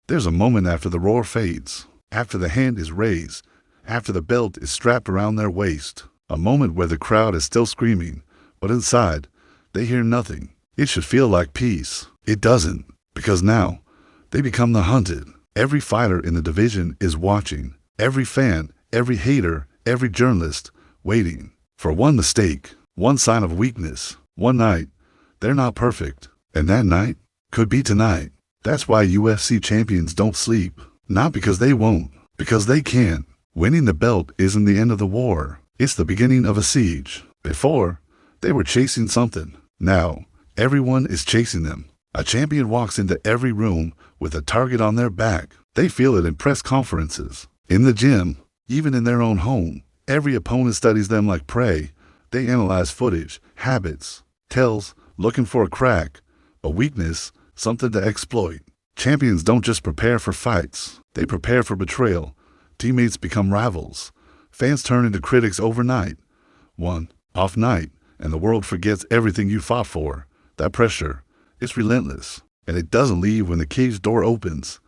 There's a moment after the roar fades, after the hand is raised, after the belt is strapped around their waist. A moment where the crowd is still screaming, but inside, they hear nothing. It should feel like peace. It doesn't, because now, they become the hunted. Every fighter in the division is watching. Every fan, every hater, every journalist, waiting for one mistake, one sign of weakness. One night, they're not perfect. And that night could be tonight. That's why UFC champions don't sleep. Not because they won't, because they can't. Winning the belt isn't the end of the war. It's the beginning of a siege. Before, they were chasing something. Now, everyone is chasing them. A champion walks into every room with a target on their back. They feel it in press conferences, in the gym, even in their own home. Every opponent studies them like prey. They analyze footage, habits, tells, looking for a crack, a weakness, something to exploit. Champions don't just prepare for fights. They prepare for betrayal. Teammates become rivals. Fans turn into critics overnight. One off night, and the world forgets everything you fought for. That pressure, it's relentless, and it doesn't leave when the cage door opens.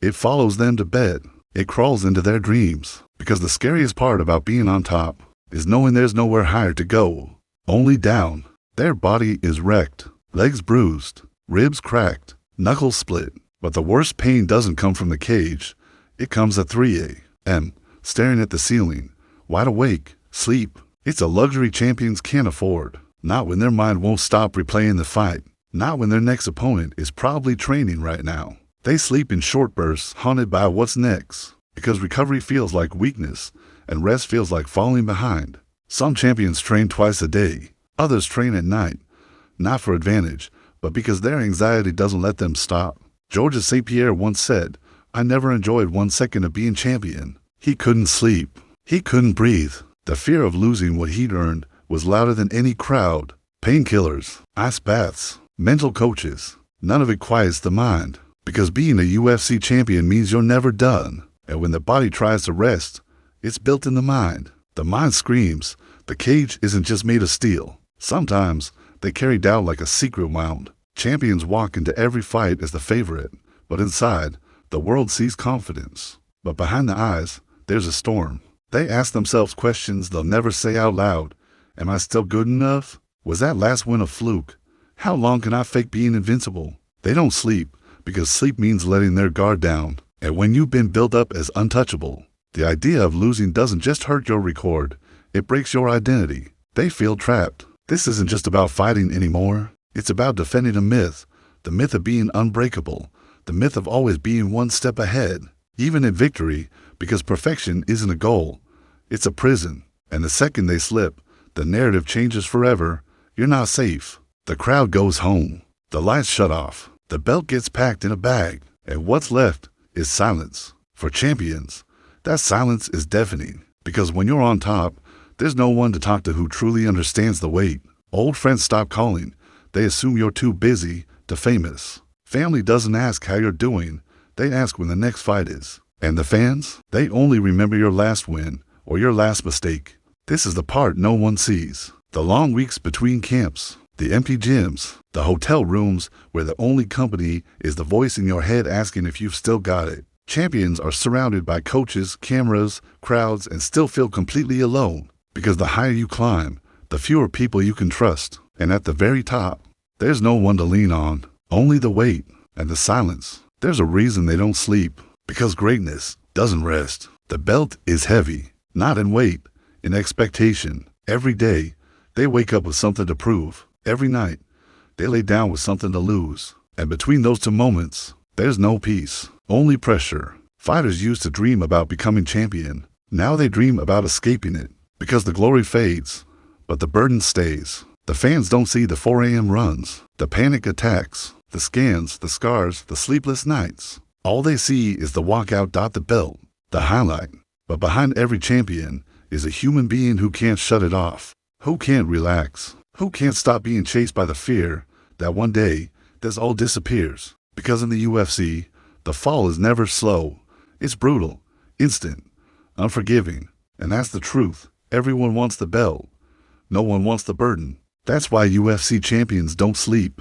It follows them to bed. It crawls into their dreams, because the scariest part about being on top is knowing there's nowhere higher to go, only down. Their body is wrecked, legs bruised, ribs cracked, knuckles split. But the worst pain doesn't come from the cage. It comes at 3 a.m., staring at the ceiling, wide awake, sleep. It's a luxury champions can't afford. Not when their mind won't stop replaying the fight. Not when their next opponent is probably training right now. They sleep in short bursts, haunted by what's next, because recovery feels like weakness, and rest feels like falling behind. Some champions train twice a day. Others train at night, not for advantage, but because their anxiety doesn't let them stop. Georges St-Pierre once said, "I never enjoyed 1 second of being champion." He couldn't sleep. He couldn't breathe. The fear of losing what he'd earned was louder than any crowd. Painkillers, ice baths, mental coaches. None of it quiets the mind. Because being a UFC champion means you're never done. And when the body tries to rest, it's built in the mind. The mind screams, the cage isn't just made of steel. Sometimes, they carry doubt like a secret wound. Champions walk into every fight as the favorite, but inside, the world sees confidence. But behind the eyes, there's a storm. They ask themselves questions they'll never say out loud. Am I still good enough? Was that last win a fluke? How long can I fake being invincible? They don't sleep, because sleep means letting their guard down. And when you've been built up as untouchable, the idea of losing doesn't just hurt your record, it breaks your identity. They feel trapped. This isn't just about fighting anymore. It's about defending a myth, the myth of being unbreakable, the myth of always being one step ahead, even in victory, because perfection isn't a goal. It's a prison. And the second they slip, the narrative changes forever. You're not safe. The crowd goes home. The lights shut off. The belt gets packed in a bag. And what's left is silence. For champions, that silence is deafening. Because when you're on top, there's no one to talk to who truly understands the weight. Old friends stop calling. They assume you're too busy to famous. Family doesn't ask how you're doing. They ask when the next fight is. And the fans, they only remember your last win or your last mistake. This is the part no one sees. The long weeks between camps, the empty gyms, the hotel rooms where the only company is the voice in your head asking if you've still got it. Champions are surrounded by coaches, cameras, crowds, and still feel completely alone. Because the higher you climb, the fewer people you can trust. And at the very top, there's no one to lean on. Only the weight and the silence. There's a reason they don't sleep. Because greatness doesn't rest. The belt is heavy, not in weight, in expectation. Every day, they wake up with something to prove. Every night, they lay down with something to lose. And between those two moments, there's no peace, only pressure. Fighters used to dream about becoming champion. Now they dream about escaping it. Because the glory fades, but the burden stays. The fans don't see the 4 a.m. runs, the panic attacks, the scans, the scars, the sleepless nights. All they see is the walkout, the belt, the highlight. But behind every champion is a human being who can't shut it off, who can't relax, who can't stop being chased by the fear that one day this all disappears. Because in the UFC, the fall is never slow. It's brutal, instant, unforgiving. And that's the truth. Everyone wants the belt. No one wants the burden. That's why UFC champions don't sleep.